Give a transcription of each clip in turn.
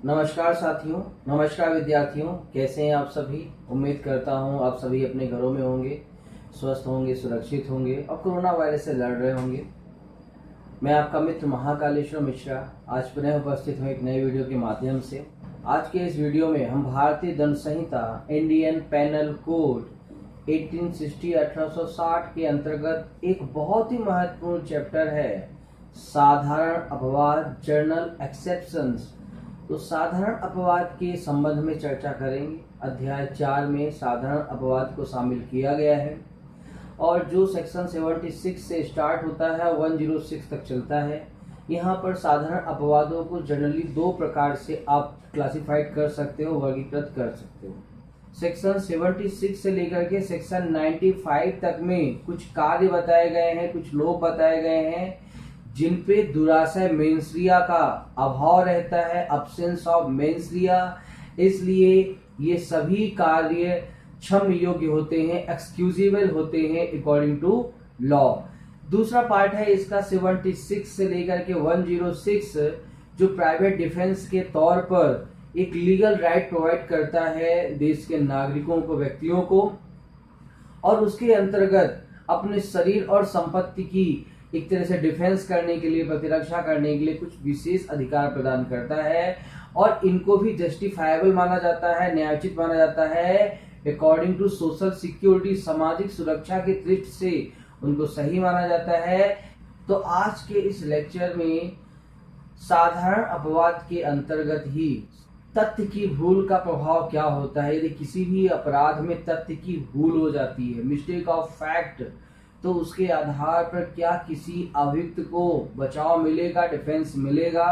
नमस्कार साथियों, नमस्कार विद्यार्थियों। कैसे हैं आप सभी। उम्मीद करता हूं आप सभी अपने घरों में होंगे, स्वस्थ होंगे, सुरक्षित होंगे और कोरोना वायरस से लड़ रहे होंगे। मैं आपका मित्र महाकालेश्वर मिश्रा आज पुनः उपस्थित हूं एक नए वीडियो के माध्यम से। आज के इस वीडियो में हम भारतीय दंड संहिता इंडियन पेनल कोड 1860 के अंतर्गत एक बहुत ही महत्वपूर्ण चैप्टर है साधारण अपवाद, जर्नल एक्सेप्शंस। तो साधारण अपवाद के संबंध में चर्चा करेंगे। अध्याय 4 में साधारण अपवाद को शामिल किया गया है और जो सेक्शन 76 से स्टार्ट होता है 106 तक चलता है। यहाँ पर साधारण अपवादों को जनरली दो प्रकार से आप क्लासिफाइड कर सकते हो, वर्गीकृत कर सकते हो। सेक्शन 76 से लेकर के सेक्शन 95 तक में कुछ कार्य बताए गए हैं, कुछ लोग बताए गए हैं जिन पे दुराशय मेंस्ट्रिया का अभाव रहता है, अब्सेंस ऑफ मेंस्ट्रिया, इसलिए ये सभी कार्य क्षम योग्य होते हैं, एक्सक्यूजेबल होते हैं अकॉर्डिंग टू लॉ। दूसरा पार्ट है इसका 76 से लेकर के 106 जो प्राइवेट डिफेंस के तौर पर एक लीगल राइट प्रोवाइड करता है देश के नागरिकों को, व्यक्तियों को, और उसके अंतर्गत अपने शरीर और संपत्ति की एक तरह से डिफेंस करने के लिए, प्रतिरक्षा करने के लिए कुछ विशेष अधिकार प्रदान करता है और इनको भी जस्टिफाइबल माना जाता है, न्यायोचित माना जाता है अकॉर्डिंग टू सोशल सिक्योरिटी, सामाजिक सुरक्षा की दृष्टि से उनको सही माना जाता है। तो आज के इस लेक्चर में साधारण अपवाद के अंतर्गत ही तथ्य की भूल का प्रभाव क्या होता है। यदि किसी भी अपराध में तथ्य की भूल हो जाती है, मिस्टेक ऑफ फैक्ट, तो उसके आधार पर क्या किसी अभियुक्त को बचाव मिलेगा, डिफेंस मिलेगा,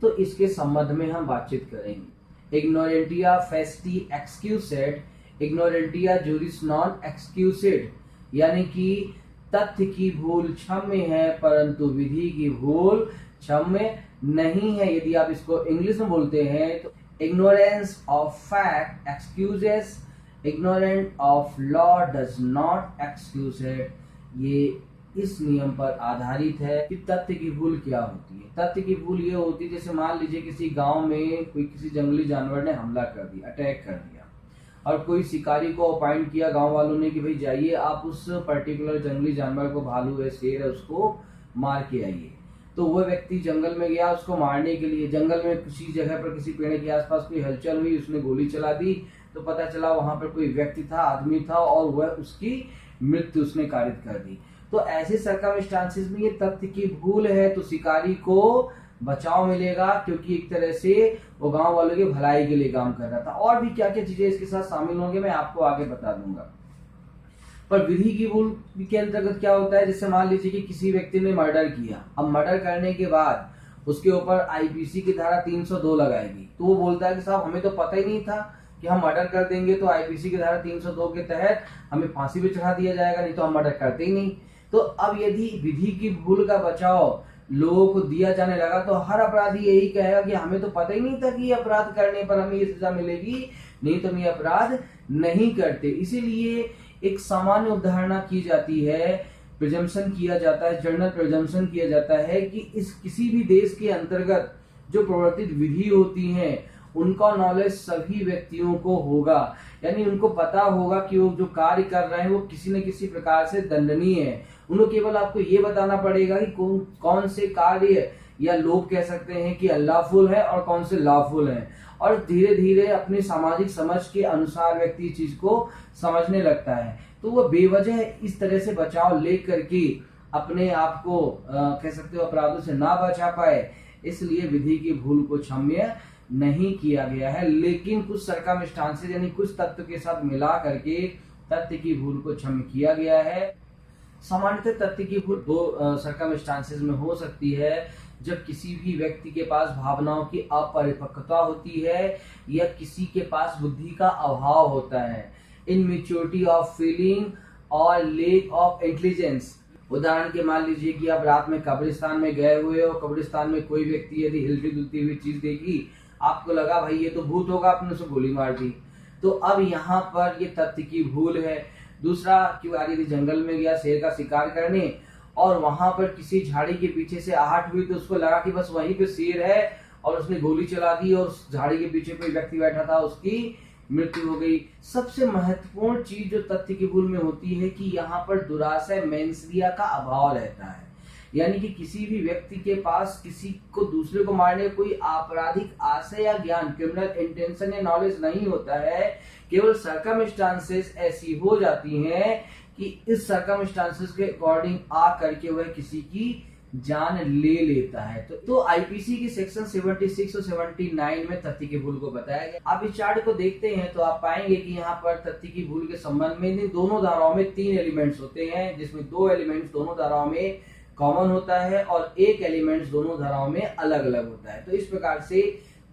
तो इसके संबंध में हम बातचीत करेंगे। इग्नोरेंटिया फेस्टी एक्सक्यूसेड, इग्नोरेंटिया जुरिस नॉन एक्सक्यूसेड, यानी कि तथ्य की भूल क्षम्य है परंतु विधि की भूल क्षम्य नहीं है। यदि आप इसको इंग्लिश में बोलते हैं तो ignorance of fact excuses, ignorant of law does not excuse it. ये इस नियम पर आधारित है कि तथ्य की भूल क्या होती है। तथ्य की भूल ये होती है, जैसे मान लीजिए किसी गांव में कोई किसी जंगली जानवर ने हमला कर दिया, अटैक कर दिया, और कोई शिकारी को अपॉइंट किया गांव वालों ने कि भाई जाइए आप उस पर्टिकुलर जंगली जानवर को, भालू है, शेर है, उसको मार के आइए। तो वह व्यक्ति जंगल में गया उसको मारने के लिए। जंगल में किसी जगह पर किसी पेड़ के आसपास कोई हलचल हुई, उसने गोली चला दी, तो पता चला वहां पर कोई व्यक्ति था, आदमी था, और वह उसकी मृत्यु उसने कारित कर दी। तो ऐसे सर्कमस्टांसेस में ये तथ्य की भूल है तो शिकारी को बचाव मिलेगा, क्योंकि एक तरह से वो गांव वालों की भलाई के लिए काम कर रहा था। और भी क्या क्या चीजें इसके साथ शामिल होंगे मैं आपको आगे बता दूंगा। पर विधि की भूल के अंतर्गत क्या होता है, जैसे मान लीजिए कि किसी व्यक्ति ने मर्डर किया। अब मर्डर करने के बाद उसके ऊपर आईपीसी की धारा 302 लगाएगी, तो वो बोलता है कि साहब हमें तो पता ही नहीं था कि हम मर्डर कर देंगे तो आईपीसी की धारा 302 के तहत हमें फांसी भी चढ़ा दिया जाएगा, नहीं तो हम मर्डर करते ही नहीं। तो अब यदि विधि की भूल का बचाव लोगों को दिया जाने लगा तो हर अपराधी यही कहेगा कि हमें तो पता ही नहीं था कि ये अपराध करने पर हमें ये सजा मिलेगी, नहीं तो हम ये अपराध नहीं करते। इसीलिए एक सामान्य उदाहरणा की जाती है, प्रिजम्पशन किया जाता है, जर्नल प्रिजम्पशन किया जाता है कि इस किसी भी देश के अंतर्गत जो प्रवर्तित विधि होती हैं उनका नॉलेज सभी व्यक्तियों को होगा, यानी उनको पता होगा कि वो जो कार्य कर रहे हैं वो किसी न किसी प्रकार से दंडनीय है। उनको केवल आपको ये बताना पड़ेगा कि कौन से कार्य या लोग कह सकते हैं कि अनलॉफुल है और कौन से लॉफुल है, और धीरे धीरे अपनी सामाजिक समझ के अनुसार व्यक्ति चीज को समझने लगता है। तो वो बेवजह इस तरह से बचाव ले करके अपने आप को कह सकते हो अपराधों से ना बचा पाए, इसलिए विधि की भूल को क्षम्य नहीं किया गया है। लेकिन कुछ सर्कमस्टांसेस यानी कुछ तथ्य के साथ मिला करके तथ्य की भूल को क्षम्य किया गया है। सामान्यतः तथ्य की भूल दो सर्कमस्टांसेस में हो सकती है, जब किसी भी व्यक्ति के पास भावनाओं की अपरिपक्वता होती है या किसी के पास बुद्धि का अभाव होता है, इनमेच्योरिटी ऑफ फीलिंग और लेक ऑफ इंटेलिजेंस। उदाहरण के मान लीजिए कि आप रात में कब्रिस्तान में गए हुए हो, कब्रिस्तान में कोई व्यक्ति यदि हिलती डुलती हुई चीज देखी, आपको लगा भाई ये तो भूत होगा, आपने उसे गोली मार दी। तो अब यहाँ पर ये तथ्य की भूल है। दूसरा, क्यों यदि जंगल में गया शेर का शिकार करने और वहां पर किसी झाड़ी के पीछे से आहट हुई तो उसको लगा कि बस वहीं पे शेर है और उसने गोली चला दी और उस झाड़ी के पीछे कोई व्यक्ति बैठा था, उसकी मृत्यु हो गई। सबसे महत्वपूर्ण चीज जो तथ्य की भूल में होती है कि यहाँ पर दुराशय मेंसरिया का अभाव रहता है, यानी कि किसी भी व्यक्ति के पास किसी को दूसरे को मारने का कोई आपराधिक आशय या ज्ञान, क्रिमिनल इंटेंशन या नॉलेज नहीं होता है। केवल सर्कमस्टांसेस ऐसी हो जाती हैं कि इस सर्कमस्टांसेस के अकॉर्डिंग आ करके वह किसी की जान ले लेता है। तो आईपीसी की सेक्शन 76 और 79 में तथ्य की भूल को बताया गया। आप इस चार्ट को देखते हैं तो आप पाएंगे कि यहाँ पर तथ्य की भूल के संबंध में इन दोनों धाराओं में 3 एलिमेंट्स होते हैं, जिसमें 2 एलिमेंट्स दोनों धाराओं में कॉमन होता है और 1 एलिमेंट्स दोनों धाराओं में अलग अलग होता है। तो इस प्रकार से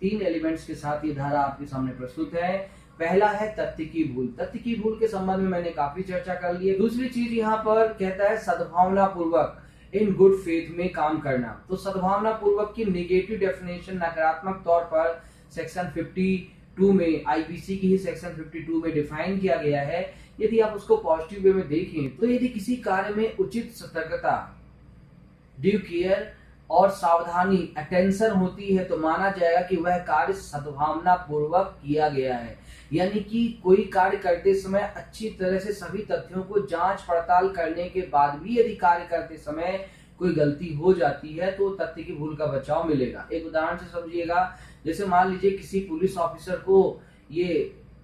3 एलिमेंट्स के साथ ये धारा आपके सामने प्रस्तुत है। पहला है तथ्य की भूल। तथ्य की भूल के संबंध में मैंने काफी चर्चा कर ली है। दूसरी चीज यहाँ पर कहता है सद्भावना पूर्वक इन गुड फेथ में काम करना। तो सद्भावना पूर्वक की नेगेटिव डेफिनेशन नकारात्मक तौर पर सेक्शन 52 में, आईपीसी की ही सेक्शन 52 में डिफाइन किया गया है। यदि आप उसको पॉजिटिव वे में देखें तो यदि किसी कार्य में उचित सतर्कता, ड्यू केयर और सावधानी, अटेंशन होती है तो माना जाएगा कि वह कार्य सद्भावना पूर्वक किया गया है। यानी कि कोई कार्य करते समय अच्छी तरह से सभी तथ्यों को जांच पड़ताल करने के बाद भी यदि कार्य करते समय कोई गलती हो जाती है तो तथ्य की भूल का बचाव मिलेगा। एक उदाहरण से समझिएगा, जैसे मान लीजिए किसी पुलिस ऑफिसर को ये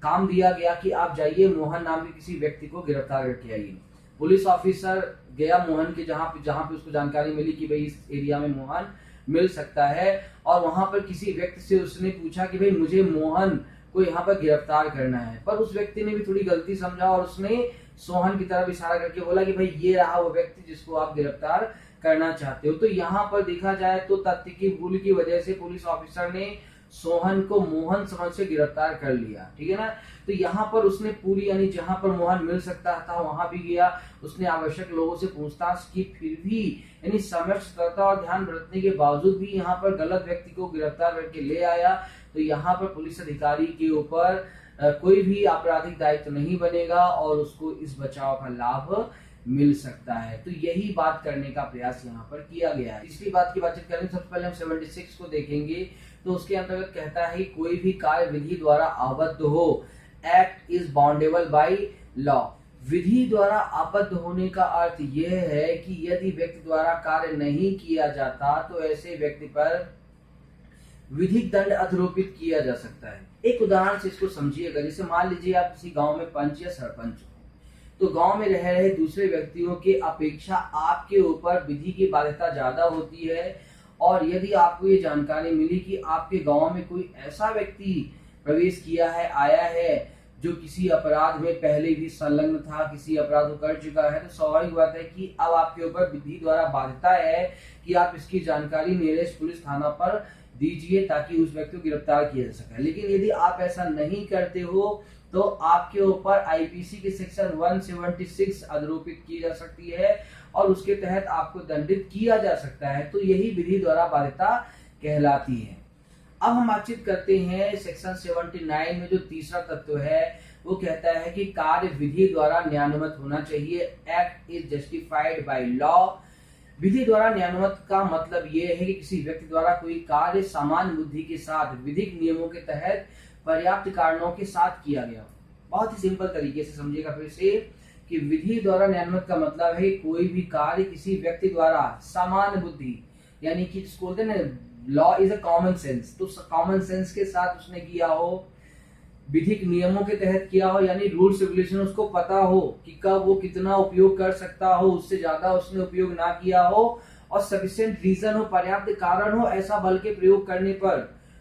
काम दिया गया कि आप जाइए मोहन नाम के किसी व्यक्ति को गिरफ्तार करके आइए। पुलिस ऑफिसर गया मोहन के जहां पे उसको जानकारी मिली कि भाई इस एरिया में मोहन मिल सकता है, और वहां पर किसी व्यक्ति से उसने पूछा कि भाई मुझे मोहन को यहाँ पर गिरफ्तार करना है। पर उस व्यक्ति ने भी थोड़ी गलती समझा और उसने सोहन की तरफ इशारा करके बोला कि भाई ये रहा वो व्यक्ति जिसको आप गिरफ्तार करना चाहते हो। तो यहाँ पर देखा जाए तो तथ्य की भूल की वजह से पुलिस ऑफिसर ने सोहन को मोहन समझ से गिरफ्तार कर लिया, ठीक है ना। तो यहाँ पर उसने पूरी, यानी जहां पर मोहन मिल सकता था वहां भी गया, उसने आवश्यक लोगों से पूछताछ की, फिर भी यानी समय, सतर्कता और ध्यान बरतने के बावजूद भी यहाँ पर गलत व्यक्ति को गिरफ्तार करके ले आया। तो यहाँ पर पुलिस अधिकारी के ऊपर कोई भी आपराधिक दायित्व नहीं बनेगा और उसको इस बचाव का लाभ मिल सकता है। तो यही बात करने का प्रयास यहाँ पर किया गया है। तीसरी बात की बातचीत करें, सबसे पहले हम 76 को देखेंगे। तो उसके अंतर्गत कहता है कोई भी कार्य विधि द्वारा आबद्ध हो, एक्ट इज बाउंडेबल बाय लॉ। विधि द्वारा आबद्ध होने का अर्थ यह है कि यदि व्यक्ति द्वारा कार्य नहीं किया जाता तो ऐसे व्यक्ति पर विधिक दंड आरोपित किया जा सकता है। एक उदाहरण से इसको समझिएगा, जैसे मान लीजिए आप किसी गांव में पंच या सरपंच हो, तो गांव में रह रहे दूसरे व्यक्तियों के अपेक्षा आपके ऊपर विधि की बाध्यता ज्यादा होती है, और यदि आपको ये जानकारी मिली कि आपके गांव में कोई ऐसा व्यक्ति प्रवेश किया है, आया है, जो किसी अपराध में पहले भी संलग्न था, किसी अपराध को कर चुका है, तो स्वाभाविक बात है कि अब आपके ऊपर विधि द्वारा बाध्यता है कि आप इसकी जानकारी नियरेस्ट पुलिस थाना पर दीजिए ताकि उस व्यक्ति को गिरफ्तार किया जा सके। लेकिन यदि आप ऐसा नहीं करते हो तो आपके ऊपर आईपीसी के सेक्शन 176 आरोपित की जा सकती है और उसके तहत आपको दंडित किया जा सकता है। तो यही विधि द्वारा बाध्यता कहलाती है। अब हम बातचीत करते हैं सेक्शन 79 में जो तीसरा तत्व है, वो कहता है कि कार्य विधि द्वारा न्यायानुमत होना चाहिए। Act is justified by law. विधि द्वारा न्यायानुमत का मतलब यह है कि किसी व्यक्ति द्वारा कोई कार्य सामान्य बुद्धि के साथ विधिक नियमों के तहत पर्याप्त कारणों के साथ किया गया। बहुत ही सिंपल तरीके से समझिएगा फिर से कि विधि द्वारा न्यायानुमत का मतलब है कोई भी कार्य किसी व्यक्ति द्वारा सामान्य बुद्धि, यानी कि जिसको बोलते हैं ना law is a common sense, तो कॉमन सेंस के साथ उसने किया हो, विधिक नियमों के तहत किया हो, यानी रूल्स रेगुलेशन उसको पता हो कि कब वो कितना उपयोग कर सकता हो, उससे ज्यादा उसने उपयोग ना किया हो, और सफिशिएंट रीजन हो, पर्याप्त कारण हो ऐसा बल के प्रयोग करने पर,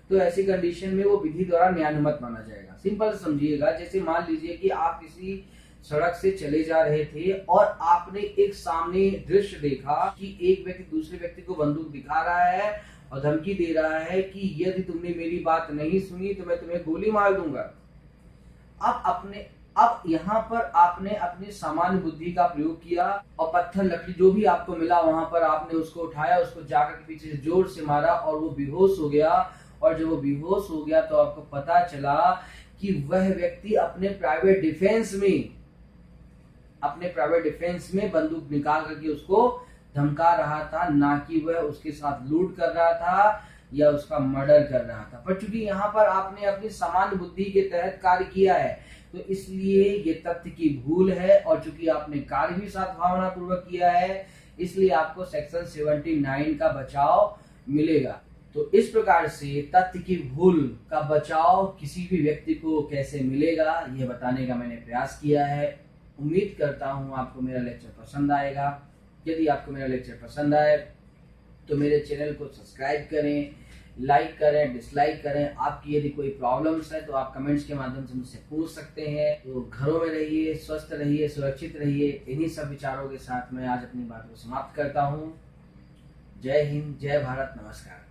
तो ऐसी कंडीशन में वो विधि द्वारा न्यायानुमत माना जाएगा। सिंपल समझिएगा, जैसे मान लीजिए कि आप किसी सड़क से चले जा रहे थे और आपने एक सामने दृश्य देखा कि एक व्यक्ति दूसरे व्यक्ति को बंदूक दिखा रहा है और धमकी दे रहा है कि यदि तुमने मेरी बात नहीं सुनी तो मैं तुम्हें गोली मार दूंगा। अब यहाँ पर आपने अपनी सामान्य बुद्धि का प्रयोग किया और पत्थर लकड़ी जो भी आपको मिला वहां पर आपने उसको उठाया, उसको जाकर के पीछे से जोर से मारा और वो बेहोश हो गया। और जब वो बेहोश हो गया तो आपको पता चला कि वह व्यक्ति अपने प्राइवेट डिफेंस में बंदूक निकाल करके उसको धमका रहा था, ना कि वह उसके साथ लूट कर रहा था, या उसका मर्डर कर रहा था, पर चूंकि यहाँ पर आपने अपनी सामान्य बुद्धि के तहत कार्य किया है तो इसलिए ये तथ्य की भूल है, और चूंकि आपने कार्य भी सद्भावना पूर्वक किया है इसलिए आपको सेक्शन 79 का बचाव मिलेगा। तो इस प्रकार से तथ्य की भूल का बचाव किसी भी व्यक्ति को कैसे मिलेगा ये बताने का मैंने प्रयास किया है। उम्मीद करता हूँ आपको मेरा लेक्चर पसंद आएगा। यदि आपको मेरा लेक्चर पसंद आए तो मेरे चैनल को सब्सक्राइब करें, लाइक करें, डिसलाइक करें। आपकी यदि कोई प्रॉब्लम्स है तो आप कमेंट्स के माध्यम से मुझसे पूछ सकते हैं। तो घरों में रहिए, स्वस्थ रहिए, सुरक्षित रहिए। इन्हीं सब विचारों के साथ मैं आज अपनी बात को समाप्त करता हूँ। जय हिंद, जय भारत, नमस्कार।